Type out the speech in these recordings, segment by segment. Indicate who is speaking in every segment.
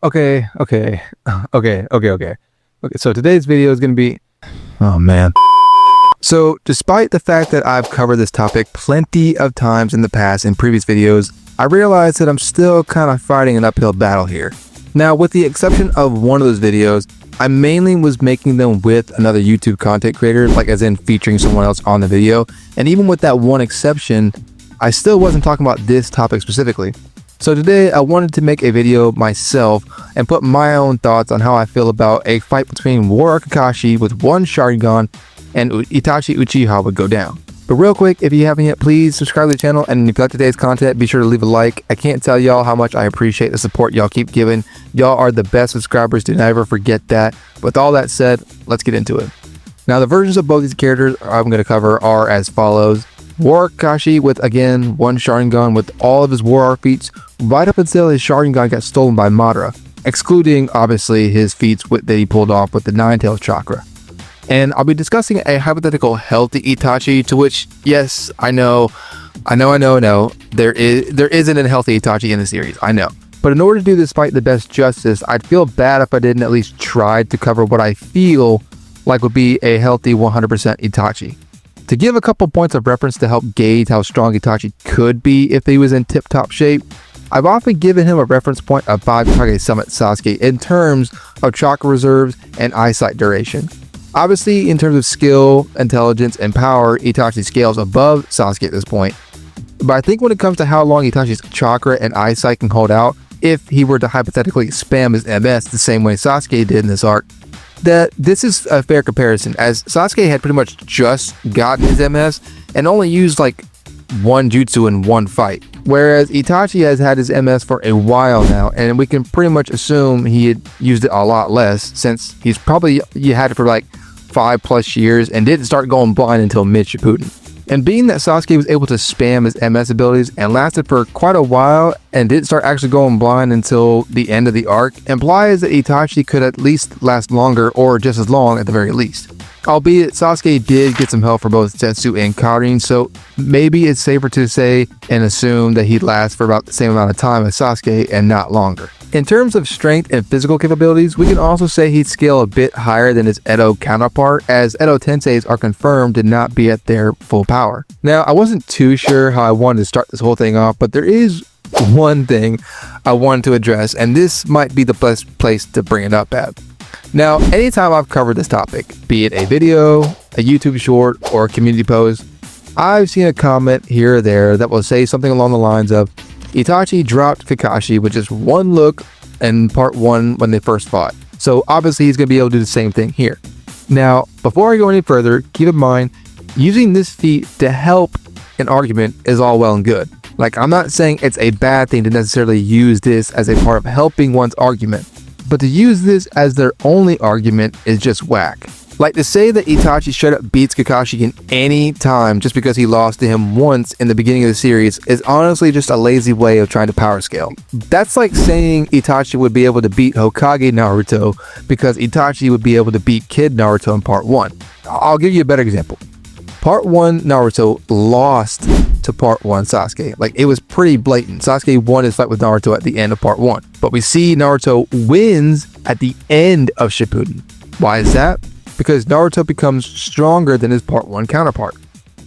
Speaker 1: Okay. Okay, so today's video is going to be... Oh, man. So, despite the fact that I've covered this topic plenty of times in the past in previous videos, I realized that I'm still kind of fighting an uphill battle here. Now, with the exception of one of those videos, I mainly was making them with another YouTube content creator, like as in featuring someone else on the video. And even with that one exception, I still wasn't talking about this topic specifically. So today I wanted to make a video myself and put my own thoughts on how I feel about a fight between Arc Kakashi with One Sharingan and Itachi Uchiha would go down. But real quick, if you haven't yet, please subscribe to the channel, and if you like today's content, be sure to leave a like. I can't tell y'all how much I appreciate the support y'all keep giving. Y'all are the best subscribers, do not ever forget that. With all that said, let's get into it. Now, the versions of both these characters I'm going to cover are as follows. Arc Kakashi with, again, One Sharingan with all of his war art feats, right up until his Sharingan got stolen by Madara, excluding, obviously, his feats that he pulled off with the Nine-Tails Chakra. And I'll be discussing a hypothetical healthy Itachi, to which, yes, I know, there isn't a healthy Itachi in the series, I know. But in order to do this fight the best justice, I'd feel bad if I didn't at least try to cover what I feel like would be a healthy 100% Itachi. To give a couple points of reference to help gauge how strong Itachi could be if he was in tip-top shape, I've often given him a reference point of 5 Kage Summit Sasuke in terms of chakra reserves and eyesight duration. Obviously, in terms of skill, intelligence, and power, Itachi scales above Sasuke at this point. But I think when it comes to how long Itachi's chakra and eyesight can hold out, if he were to hypothetically spam his MS the same way Sasuke did in this arc, that this is a fair comparison, as Sasuke had pretty much just gotten his MS and only used like one jutsu in one fight, whereas Itachi has had his MS for a while now, and we can pretty much assume he had used it a lot less, since he's probably had it for like 5+ years and didn't start going blind until mid Shippuden. And being that Sasuke was able to spam his MS abilities and lasted for quite a while and didn't start actually going blind until the end of the arc, implies that Itachi could at least last longer, or just as long at the very least. Albeit Sasuke did get some help for both Zetsu and Karin, so maybe it's safer to say and assume that he'd last for about the same amount of time as Sasuke and not longer. In terms of strength and physical capabilities, we can also say he'd scale a bit higher than his Edo counterpart, as Edo Tenseis are confirmed to not be at their full power. Now, I wasn't too sure how I wanted to start this whole thing off, but there is one thing I wanted to address, and this might be the best place to bring it up at. Now, anytime I've covered this topic, be it a video, a YouTube short, or a community post, I've seen a comment here or there that will say something along the lines of, Itachi dropped Kakashi with just one look in part 1 when they first fought, so obviously he's going to be able to do the same thing here. Now, before I go any further, keep in mind, using this feat to help an argument is all well and good. Like, I'm not saying it's a bad thing to necessarily use this as a part of helping one's argument, but to use this as their only argument is just whack. Like, to say that Itachi straight up beats Kakashi in any time just because he lost to him once in the beginning of the series is honestly just a lazy way of trying to power scale. That's like saying Itachi would be able to beat Hokage Naruto because Itachi would be able to beat Kid Naruto in part 1. I'll give you a better example. Part 1 Naruto lost to part 1 Sasuke. Like, it was pretty blatant. Sasuke won his fight with Naruto at the end of part 1. But we see Naruto wins at the end of Shippuden. Why is that? Because Naruto becomes stronger than his part 1 counterpart.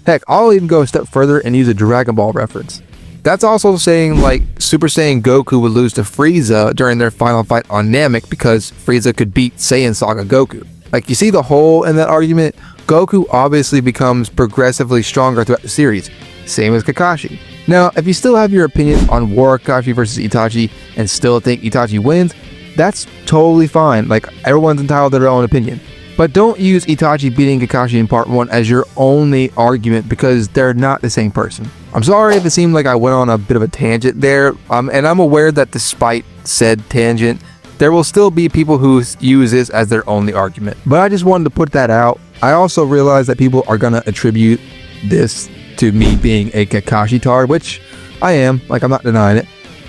Speaker 1: Heck, I'll even go a step further and use a Dragon Ball reference. That's also saying like Super Saiyan Goku would lose to Frieza during their final fight on Namek because Frieza could beat Saiyan Saga Goku. Like, you see the hole in that argument? Goku obviously becomes progressively stronger throughout the series, same as Kakashi. Now, if you still have your opinion on Arc Kakashi versus Itachi and still think Itachi wins, that's totally fine. Like, everyone's entitled to their own opinion. But don't use Itachi beating Kakashi in part 1 as your only argument, because they're not the same person. I'm sorry if it seemed like I went on a bit of a tangent there, and I'm aware that despite said tangent, there will still be people who use this as their only argument. But I just wanted to put that out. I also realize that people are going to attribute this to me being a Kakashi tard, which I am, like, I'm not denying it.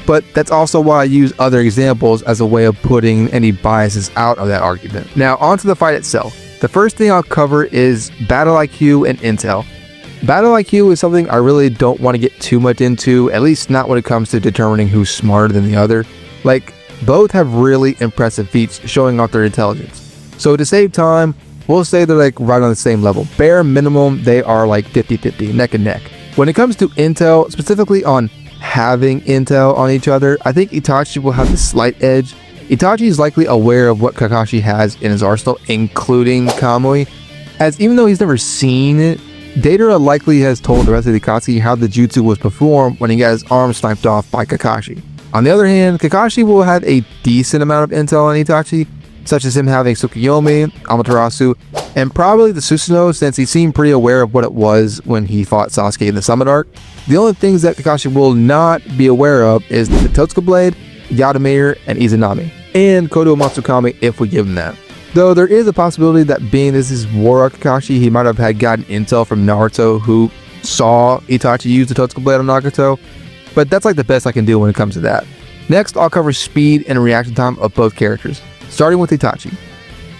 Speaker 1: But that's also why I use other examples as a way of putting any biases out of that argument. Now, onto the fight itself. The first thing I'll cover is battle IQ and intel. Battle IQ is something I really don't want to get too much into, at least not when it comes to determining who's smarter than the other. Like, both have really impressive feats showing off their intelligence. So to save time, we'll say they're like right on the same level. Bare minimum, they are like 50-50, neck and neck. When it comes to intel, specifically on having intel on each other, I think Itachi will have the slight edge. Itachi is likely aware of what Kakashi has in his arsenal, including Kamui, as even though he's never seen it, Deidara likely has told the rest of the Akatsuki how the jutsu was performed when he got his arm sniped off by Kakashi. On the other hand, Kakashi will have a decent amount of intel on Itachi, such as him having Tsukuyomi, Amaterasu, and probably the Susanoo, since he seemed pretty aware of what it was when he fought Sasuke in the Summit Arc. The only things that Kakashi will not be aware of is the Totsuka Blade, Yadamir, and Izanami, and Kodo Matsukami if we give him that. Though there is a possibility that being this is War Arc Kakashi, he might have had gotten intel from Naruto, who saw Itachi use the Totsuka Blade on Nagato, but that's like the best I can do when it comes to that. Next, I'll cover speed and reaction time of both characters, starting with Itachi.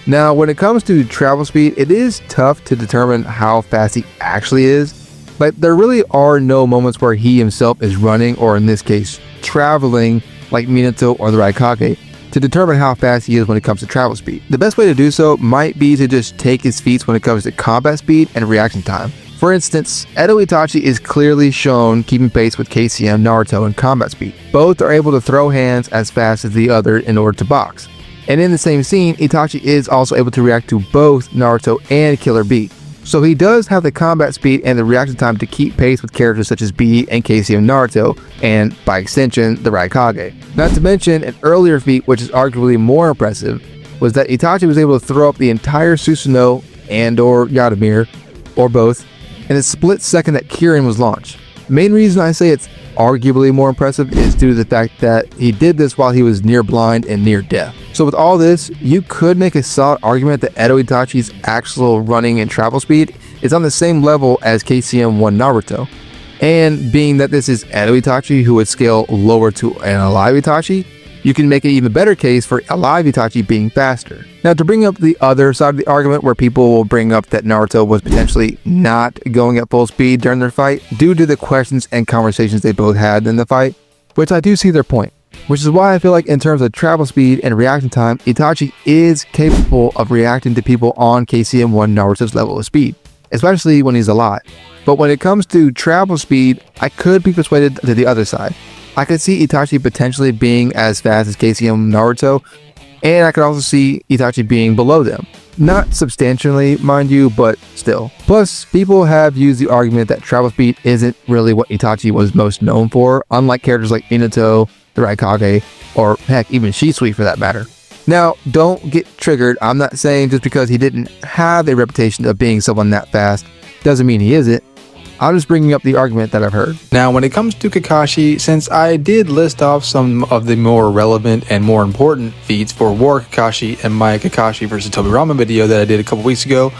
Speaker 1: Now, when it comes to travel speed, it is tough to determine how fast he actually is, but there really are no moments where he himself is running, or in this case, traveling like Minato or the Raikage, to determine how fast he is when it comes to travel speed. The best way to do so might be to just take his feats when it comes to combat speed and reaction time. For instance, Edo Itachi is clearly shown keeping pace with KCM Naruto in combat speed. Both are able to throw hands as fast as the other in order to box. And in the same scene, Itachi is also able to react to both Naruto and Killer Bee. So he does have the combat speed and the reaction time to keep pace with characters such as Bee and KCM Naruto, and by extension, the Raikage. Not to mention, an earlier feat, which is arguably more impressive, was that Itachi was able to throw up the entire Susanoo and or Yadamir, or both, in a split second that Kirin was launched. The main reason I say it's arguably more impressive is due to the fact that he did this while he was near blind and near deaf. So with all this, you could make a solid argument that Edo Itachi's actual running and travel speed is on the same level as KCM1 Naruto. And being that this is Edo Itachi, who would scale lower to an alive Itachi, you can make an even better case for alive Itachi being faster. Now, to bring up the other side of the argument, where people will bring up that Naruto was potentially not going at full speed during their fight due to the questions and conversations they both had in the fight, which I do see their point. Which is why I feel like in terms of travel speed and reaction time, Itachi is capable of reacting to people on KCM1 Naruto's level of speed, especially when he's alive. But when it comes to travel speed, I could be persuaded to the other side. I could see Itachi potentially being as fast as KCM Naruto, and I could also see Itachi being below them. Not substantially, mind you, but still. Plus, people have used the argument that travel speed isn't really what Itachi was most known for, unlike characters like Minato, the Raikage, or heck, even Shisui for that matter. Now, don't get triggered. I'm not saying just because he didn't have a reputation of being someone that fast doesn't mean he isn't. I'm just bringing up the argument that I've heard. Now, when it comes to Kakashi, since I did list off some of the more relevant and more important feats for War Kakashi and my Kakashi vs. Tobirama video that I did a couple weeks ago,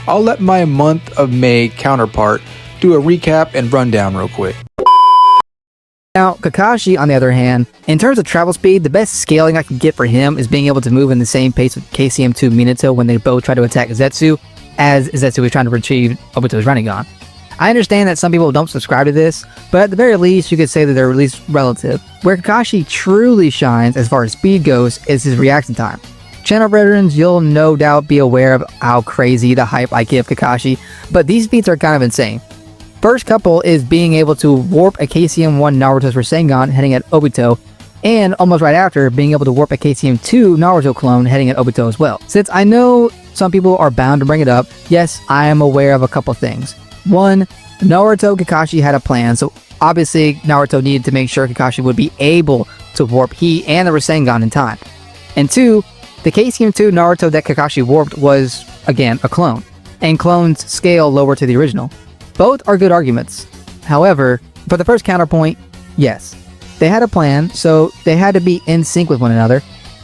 Speaker 1: I'll let my month of May counterpart do a recap and rundown real quick.
Speaker 2: Now, Kakashi, on the other hand, in terms of travel speed, the best scaling I can get for him is being able to move in the same pace with KCM2 Minato when they both try to attack Zetsu, as Zetsu is trying to retrieve Obito's Rinnegan. I understand that some people don't subscribe to this, but at the very least, you could say that they're at least relative. Where Kakashi truly shines as far as speed goes is his reaction time. Channel veterans, you'll no doubt be aware of how crazy the hype I give Kakashi, but these feats are kind of insane. First couple is being able to warp a KCM1 Naruto's Rasengan heading at Obito, and almost right after, being able to warp a KCM2 Naruto clone heading at Obito as well. Since I know some people are bound to bring it up, yes, I am aware of a couple things. One, Naruto Kakashi had a plan, so obviously Naruto needed to make sure Kakashi would be able to warp he and the Rasengan in time. And two, the KCM2 Naruto that Kakashi warped was, again, a clone, and clones scale lower to the original. Both are good arguments. However, for the first counterpoint, yes, they had a plan, so they had to be in sync with one another,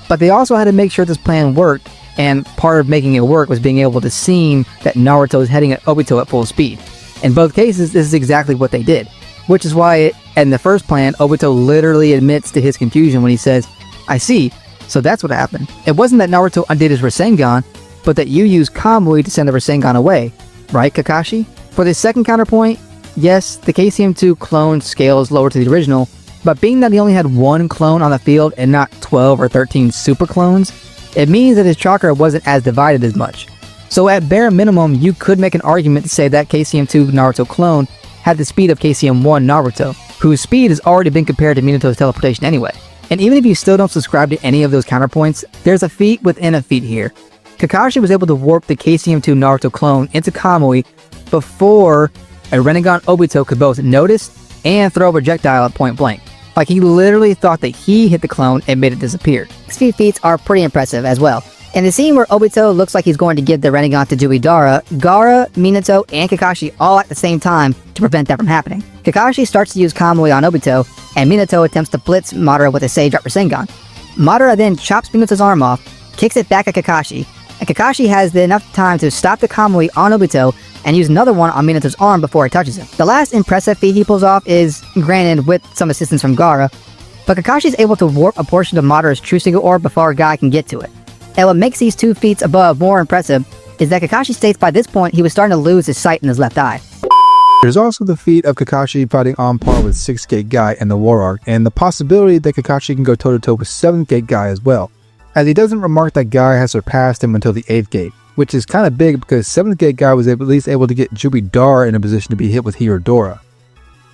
Speaker 2: but they also had to make sure this plan worked, and part of making it work was being able to see that Naruto is heading at Obito at full speed. In both cases, this is exactly what they did, which is why in the first plan, Obito literally admits to his confusion when he says, "I see, so that's what happened. It wasn't that Naruto undid his Rasengan, but that you used Kamui to send the Rasengan away, right, Kakashi?" For the second counterpoint, yes, the KCM2 clone scales lower to the original, but being that he only had one clone on the field and not 12 or 13 super clones, it means that his chakra wasn't as divided as much. So at bare minimum, you could make an argument to say that KCM2 Naruto clone had the speed of KCM1 Naruto, whose speed has already been compared to Minato's teleportation anyway. And even if you still don't subscribe to any of those counterpoints, there's a feat within a feat here. Kakashi was able to warp the KCM2 Naruto clone into Kamui before a Rinnegan Obito could both notice and throw a projectile at point blank. Like, he literally thought that he hit the clone and made it disappear.
Speaker 3: These few feats are pretty impressive as well. In the scene where Obito looks like he's going to give the Rinnegan to Juidara, Gaara, Minato, and Kakashi all at the same time to prevent that from happening. Kakashi starts to use Kamui on Obito, and Minato attempts to blitz Madara with a Sage Up Rasengan. Madara then chops Minato's arm off, kicks it back at Kakashi, and Kakashi has enough time to stop the Kamui on Obito and use another one on Minato's arm before it touches him. The last impressive feat he pulls off is, granted with some assistance from Gaara, but Kakashi's able to warp a portion of Madara's True Single Orb before a guy can get to it. And what makes these two feats above more impressive is that Kakashi states by this point he was starting to lose his sight in his left eye.
Speaker 1: There's also the feat of Kakashi fighting on par with 6th Gate Guy in the War Arc, and the possibility that Kakashi can go toe-to-toe with 7th Gate Guy as well, as he doesn't remark that Guy has surpassed him until the 8th Gate, which is kind of big because 7th Gate Guy was at least able to get Juidara in a position to be hit with Hirodora.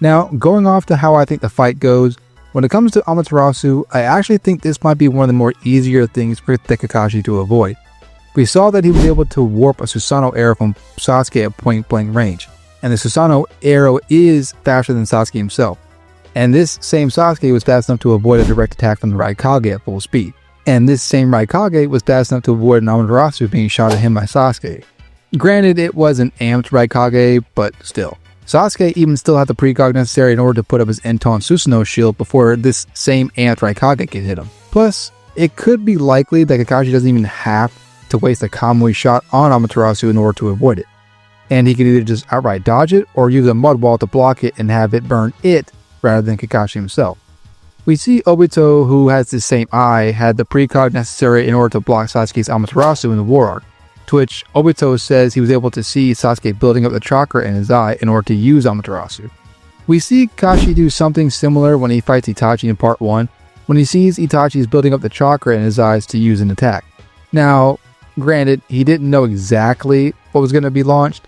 Speaker 1: Now, going off to how I think the fight goes, when it comes to Amaterasu, I actually think this might be one of the more easier things for Kakashi to avoid. We saw that he was able to warp a Susanoo arrow from Sasuke at point blank range, and the Susanoo arrow is faster than Sasuke himself. And this same Sasuke was fast enough to avoid a direct attack from the Raikage at full speed. And this same Raikage was fast enough to avoid an Amaterasu being shot at him by Sasuke. Granted, it was an amped Raikage, but still. Sasuke even still had the precog necessary in order to put up his Enton Susanoo shield before this same amped Raikage could hit him. Plus, it could be likely that Kakashi doesn't even have to waste a Kamui shot on Amaterasu in order to avoid it. And he could either just outright dodge it or use a mud wall to block it and have it burn it rather than Kakashi himself. We see Obito, who has the same eye, had the precog necessary in order to block Sasuke's Amaterasu in the War Arc, to which Obito says he was able to see Sasuke building up the chakra in his eye in order to use Amaterasu. We see Kakashi do something similar when he fights Itachi in part 1, when he sees Itachi's building up the chakra in his eyes to use an attack. Now, granted, he didn't know exactly what was going to be launched,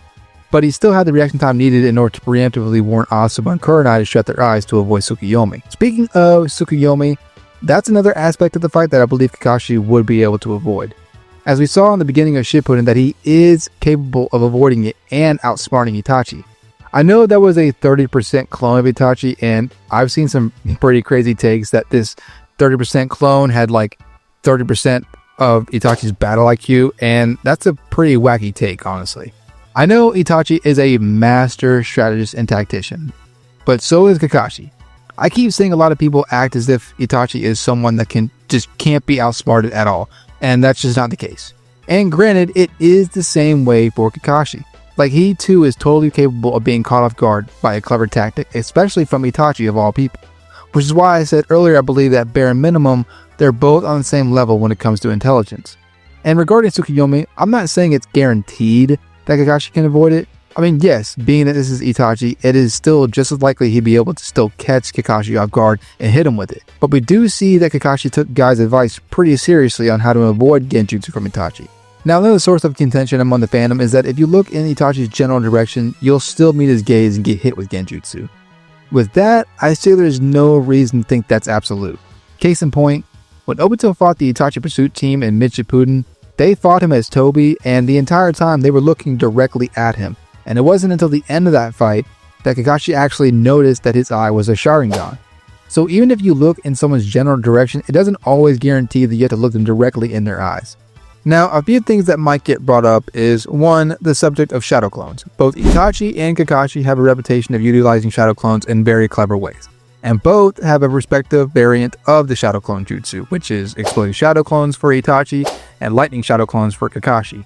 Speaker 1: but he still had the reaction time needed in order to preemptively warn Asuma and Kurenai to shut their eyes to avoid Tsukuyomi. Speaking of Tsukuyomi, that's another aspect of the fight that I believe Kakashi would be able to avoid. As we saw in the beginning of Shippuden that he is capable of avoiding it and outsmarting Itachi. I know that was a 30% clone of Itachi, and I've seen some pretty crazy takes that this 30% clone had like 30% of Itachi's battle IQ, and that's a pretty wacky take, honestly. I know Itachi is a master strategist and tactician, but so is Kakashi. I keep seeing a lot of people act as if Itachi is someone that can't be outsmarted at all, and that's just not the case. And granted, it is the same way for Kakashi. Like, he too is totally capable of being caught off guard by a clever tactic, especially from Itachi of all people. Which is why I said earlier I believe that bare minimum, they're both on the same level when it comes to intelligence. And regarding Tsukuyomi, I'm not saying it's guaranteed that Kakashi can avoid it. I mean, yes, being that this is Itachi, it is still just as likely he'd be able to still catch Kakashi off guard and hit him with it. But we do see that Kakashi took Guy's advice pretty seriously on how to avoid Genjutsu from Itachi. Now, another source of contention among the fandom is that if you look in Itachi's general direction, you'll still meet his gaze and get hit with Genjutsu. With that, I say there's no reason to think that's absolute. Case in point, when Obito fought the Itachi Pursuit team in mid-Shippuden, they fought him as Toby, and the entire time they were looking directly at him. And it wasn't until the end of that fight that Kakashi actually noticed that his eye was a Sharingan. So even if you look in someone's general direction, it doesn't always guarantee that you have to look them directly in their eyes. Now, a few things that might get brought up is 1. The subject of shadow clones. Both Itachi and Kakashi have a reputation of utilizing shadow clones in very clever ways. And both have a respective variant of the shadow clone jutsu, which is exploding shadow clones for Itachi and lightning shadow clones for Kakashi.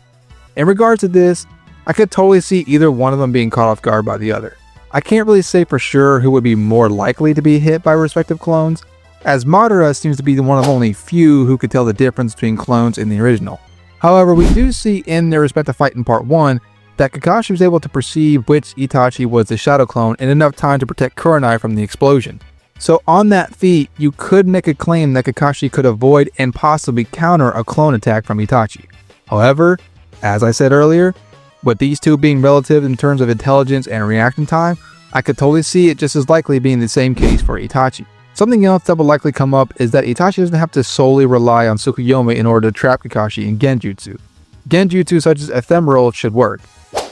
Speaker 1: In regards to this, I could totally see either one of them being caught off guard by the other. I can't really say for sure who would be more likely to be hit by respective clones, as Madara seems to be one of only few who could tell the difference between clones in the original. However, we do see in their respective fight in part 1 that Kakashi was able to perceive which Itachi was the shadow clone in enough time to protect Kurenai from the explosion. So on that feat, you could make a claim that Kakashi could avoid and possibly counter a clone attack from Itachi. However, as I said earlier, with these two being relative in terms of intelligence and reaction time, I could totally see it just as likely being the same case for Itachi. Something else that will likely come up is that Itachi doesn't have to solely rely on Tsukuyomi in order to trap Kakashi in Genjutsu. Genjutsu such as Ephemeral should work.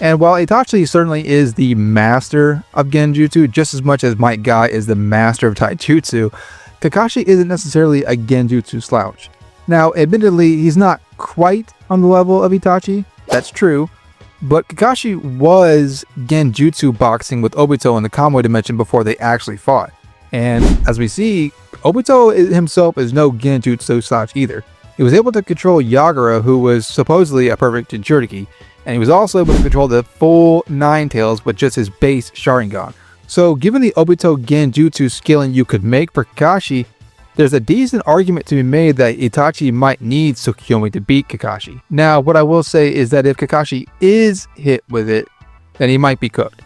Speaker 1: And while Itachi certainly is the master of Genjutsu just as much as Might Guy is the master of Taijutsu, Kakashi isn't necessarily a Genjutsu slouch. Now, admittedly, he's not quite on the level of Itachi, that's true, but Kakashi was Genjutsu boxing with Obito in the Kamui dimension before they actually fought. And as we see, Obito himself is no Genjutsu slouch either. He was able to control Yagura, who was supposedly a perfect Jinchuriki, and he was also able to control the full Nine Tails with just his base Sharingan. So given the Obito Genjutsu scaling you could make for Kakashi, there's a decent argument to be made that Itachi might need Tsukuyomi to beat Kakashi. Now, what I will say is that if Kakashi is hit with it, then he might be cooked.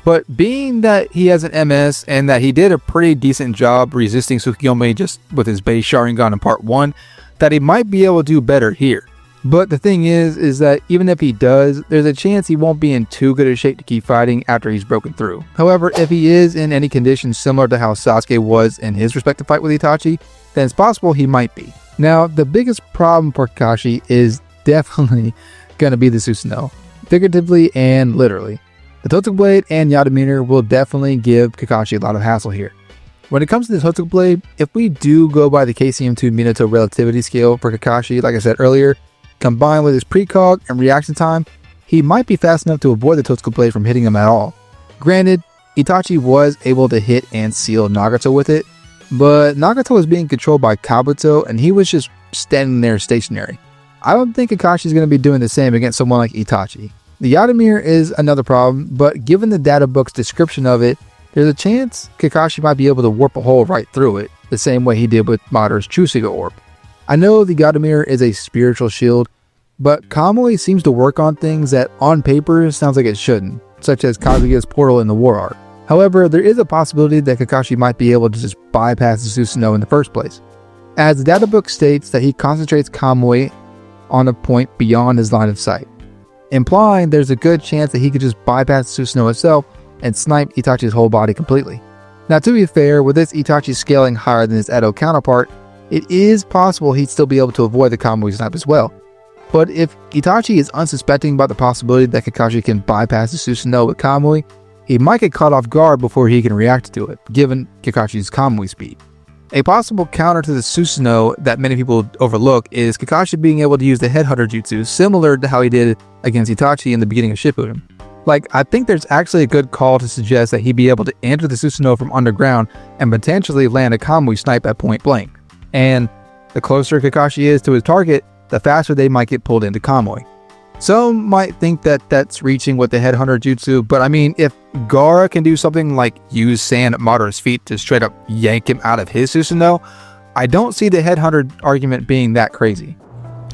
Speaker 1: But being that he has an MS and that he did a pretty decent job resisting Tsukuyomi just with his base Sharingan in part 1, that he might be able to do better here. But the thing is that even if he does, there's a chance he won't be in too good a shape to keep fighting after he's broken through. However, if he is in any conditions similar to how Sasuke was in his respective fight with Itachi, then it's possible he might be. Now, the biggest problem for Kakashi is definitely going to be the Susanoo, figuratively and literally. The Totsuki Blade and Yamamiri will definitely give Kakashi a lot of hassle here. When it comes to the Totsuki Blade, if we do go by the KCM2 Minato relativity scale for Kakashi, like I said earlier, combined with his precog and reaction time, he might be fast enough to avoid the Totsuki Blade from hitting him at all. Granted, Itachi was able to hit and seal Nagato with it, but Nagato was being controlled by Kabuto and he was just standing there stationary. I don't think Kakashi is going to be doing the same against someone like Itachi. The Yamamiri is another problem, but given the data book's description of it, there's a chance Kakashi might be able to warp a hole right through it, the same way he did with Madara's Chusuga Orb. I know the Yamamiri is a spiritual shield, but Kamui seems to work on things that on paper sounds like it shouldn't, such as Kaguya's portal in the War Arc. However, there is a possibility that Kakashi might be able to just bypass the Susanoo in the first place, as the data book states that he concentrates Kamui on a point beyond his line of sight, implying there's a good chance that he could just bypass the Susanoo itself and snipe Itachi's whole body completely. Now, to be fair, with this Itachi scaling higher than his Edo counterpart, it is possible he'd still be able to avoid the Kamui snipe as well. But if Itachi is unsuspecting about the possibility that Kakashi can bypass the Susanoo with Kamui, he might get caught off guard before he can react to it, given Kakashi's Kamui speed. A possible counter to the Susanoo that many people overlook is Kakashi being able to use the Headhunter Jutsu, similar to how he did against Itachi in the beginning of Shippuden. Like, I think there's actually a good call to suggest that he'd be able to enter the Susanoo from underground and potentially land a Kamui snipe at point blank. And the closer Kakashi is to his target, the faster they might get pulled into Kamui. Some might think that that's reaching with the Headhunter Jutsu, but I mean, if Gaara can do something like use sand at Madara's feet to straight up yank him out of his Susanoo, I don't see the Headhunter argument being that crazy.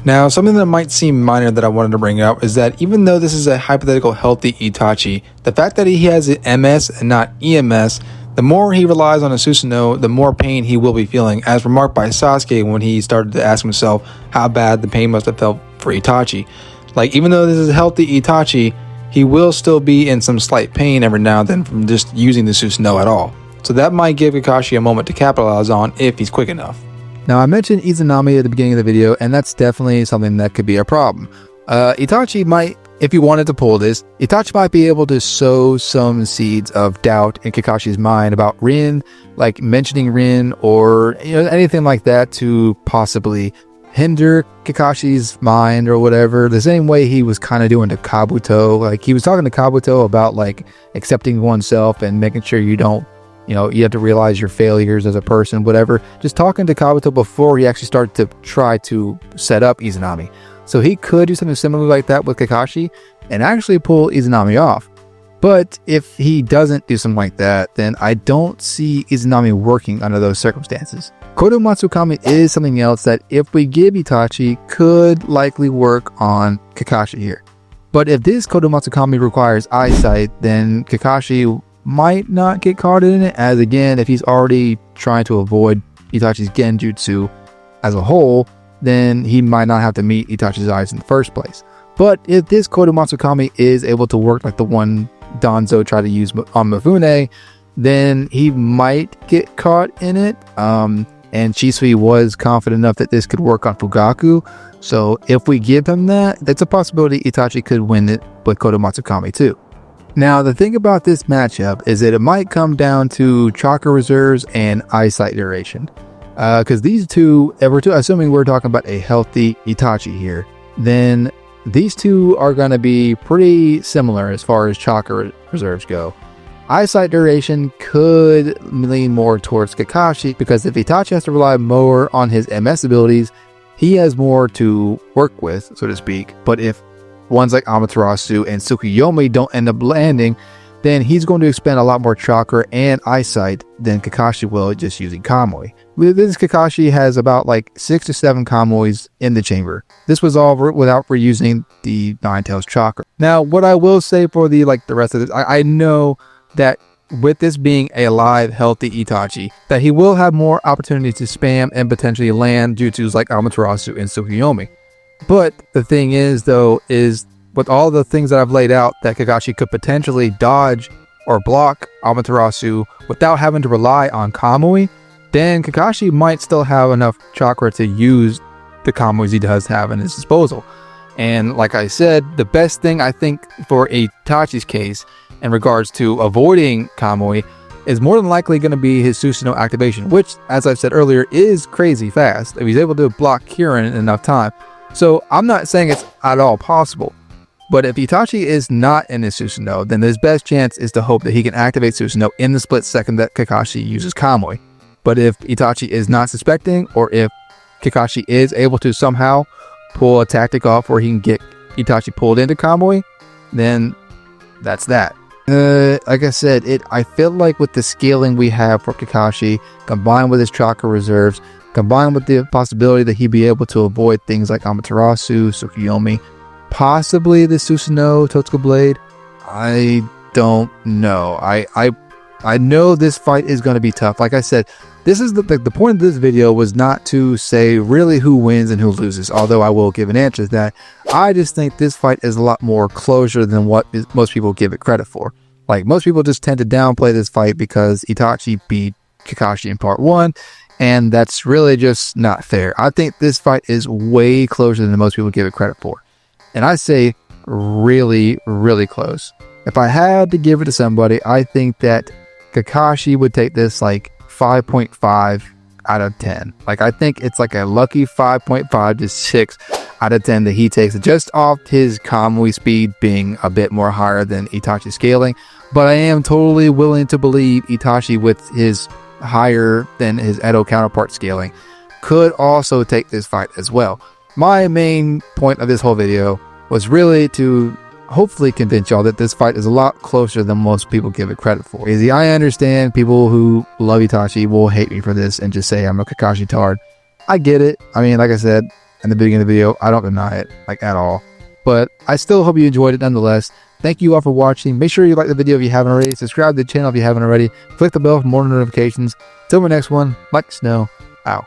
Speaker 1: Now, something that might seem minor that I wanted to bring up is that even though this is a hypothetical healthy Itachi, the fact that he has an MS and not EMS, the more he relies on a Susanoo, the more pain he will be feeling, as remarked by Sasuke when he started to ask himself how bad the pain must have felt for Itachi. Like, even though this is a healthy Itachi, he will still be in some slight pain every now and then from just using the Susanoo at all. So that might give Kakashi a moment to capitalize on if he's quick enough. Now, I mentioned Izanami at the beginning of the video, and that's definitely something that could be a problem. Itachi might, if he wanted to pull this, Itachi might be able to sow some seeds of doubt in Kakashi's mind about Rin, like mentioning Rin or anything like that to possibly hinder Kakashi's mind or whatever, the same way he was kind of doing to Kabuto. Like, he was talking to Kabuto about like accepting oneself and making sure you don't, you have to realize your failures as a person, whatever. Just talking to Kabuto before he actually started to try to set up Izanami. So he could do something similar like that with Kakashi and actually pull Izanami off. But if he doesn't do something like that, then I don't see Izanami working under those circumstances. Kodo Matsukami is something else that if we give Itachi could likely work on Kakashi here. But if this Kodo Matsukami requires eyesight, then Kakashi might not get caught in it, as again, if he's already trying to avoid Itachi's Genjutsu as a whole, then he might not have to meet Itachi's eyes in the first place. But if this Kodomatsukami is able to work like the one Danzo tried to use on Mifune, then he might get caught in it. And Shisui was confident enough that this could work on Fugaku. So if we give him that, it's a possibility Itachi could win it with Kodomatsukami too. Now, the thing about this matchup is that it might come down to chakra reserves and eyesight duration. Because these two, assuming we're talking about a healthy Itachi here, then these two are going to be pretty similar as far as chakra reserves go. Eyesight duration could lean more towards Kakashi, because if Itachi has to rely more on his MS abilities, he has more to work with, so to speak. But if ones like Amaterasu and Tsukuyomi don't end up landing, then he's going to expend a lot more chakra and eyesight than Kakashi will just using Kamui. With this, Kakashi has about like 6 to 7 Kamuis in the chamber. This was all without reusing the Nine Tails chakra. Now, what I will say for the rest of this, I know that with this being a live, healthy Itachi, that he will have more opportunities to spam and potentially land jutsus like Amaterasu and Tsukuyomi. But the thing is, though, is with all the things that I've laid out, that Kakashi could potentially dodge or block Amaterasu without having to rely on Kamui, then Kakashi might still have enough chakra to use the Kamuis he does have in his disposal. And like I said, the best thing I think for Itachi's case in regards to avoiding Kamui is more than likely going to be his Susanoo activation, which, as I've said earlier, is crazy fast if he's able to block Kirin in enough time. So I'm not saying it's at all possible, but if Itachi is not in his Susanoo, then his best chance is to hope that he can activate Susanoo in the split second that Kakashi uses Kamui. But if Itachi is not suspecting, or if Kakashi is able to somehow pull a tactic off where he can get Itachi pulled into Kamui, then that's that. Like I said, I feel like with the scaling we have for Kakashi, combined with his chakra reserves, combined with the possibility that he'd be able to avoid things like Amaterasu, Tsukuyomi, possibly the Susanoo Totsuka Blade, I don't know. I know this fight is going to be tough. Like I said, this is the point of this video was not to say really who wins and who loses, although I will give an answer to that. I just think this fight is a lot more closure than what most people give it credit for. Like, most people just tend to downplay this fight because Itachi beat Kakashi in part 1, and that's really just not fair. I think this fight is way closer than most people give it credit for. And I say really, really close. If I had to give it to somebody, I think that Kakashi would take this like 5.5 out of 10. Like, I think it's like a lucky 5.5 to 6 out of 10 that he takes it, just off his Kamui speed being a bit more higher than Itachi's scaling. But I am totally willing to believe Itachi, with his higher than his Edo counterpart scaling, could also take this fight as well. My main point of this whole video was really to hopefully convince y'all that this fight is a lot closer than most people give it credit for. Easy, I understand people who love Itachi will hate me for this and just say I'm a Kakashi tard. I get it. I mean, like I said in the beginning of the video, I don't deny it, like, at all. But I still hope you enjoyed it nonetheless. Thank you all for watching. Make sure you like the video if you haven't already. Subscribe to the channel if you haven't already. Click the bell for more notifications. Till my next one, LightningSnow, out.